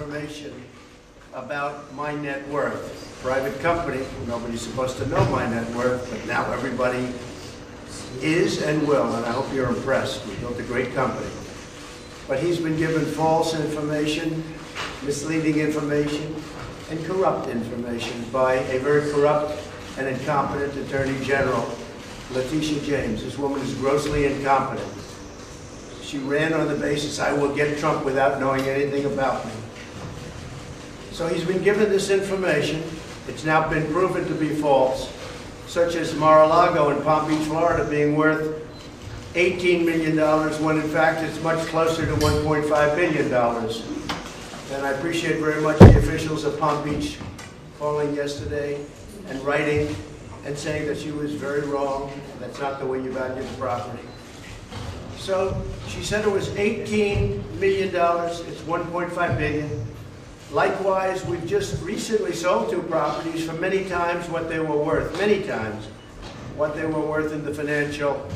information about my net worth. Private company, nobody's supposed to know my net worth, but now everybody is and will, and I hope you're impressed. We built a great company. But he's been given false information, misleading information, and corrupt information by a very corrupt and incompetent Attorney General, Letitia James. This woman is grossly incompetent. She ran on the basis, I will get Trump without knowing anything about me. So he's been given this information. It's now been proven to be false, such as Mar-a-Lago in Palm Beach, Florida, being worth $18 million, when in fact it's much closer to $1.5 billion. And I appreciate very much the officials of Palm Beach calling yesterday and writing and saying that she was very wrong. That's not the way you value the property. So she said it was $18 million, it's $1.5 billion. Likewise, we've just recently sold 2 properties for many times what they were worth, many times what they were worth in the financial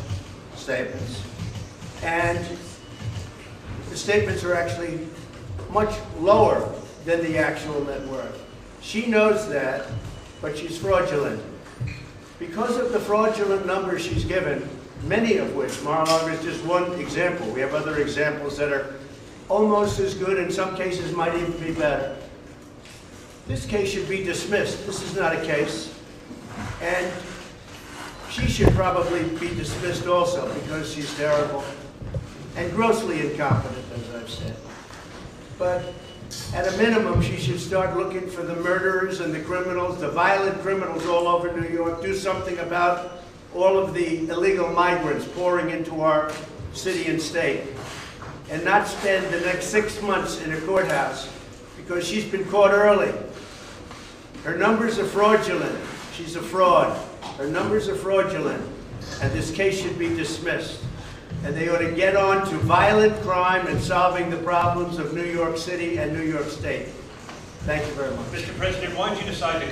statements. And the statements are actually much lower than the actual net worth. She knows that, but she's fraudulent. Because of the fraudulent numbers she's given, many of which, Mar-a-Lago is just one example. We have other examples that are almost as good, in some cases might even be better. This case should be dismissed. This is not a case. And she should probably be dismissed also because she's terrible and grossly incompetent, as I've said. But at a minimum, she should start looking for the murderers and the criminals, the violent criminals all over New York, do something about all of the illegal migrants pouring into our city and state, and not spend the next 6 months in a courthouse because she's been caught early. Her numbers are fraudulent. She's a fraud. Her numbers are fraudulent, and this case should be dismissed. And they ought to get on to violent crime and solving the problems of New York City and New York State. Thank you very much. Mr. President, why did you decide to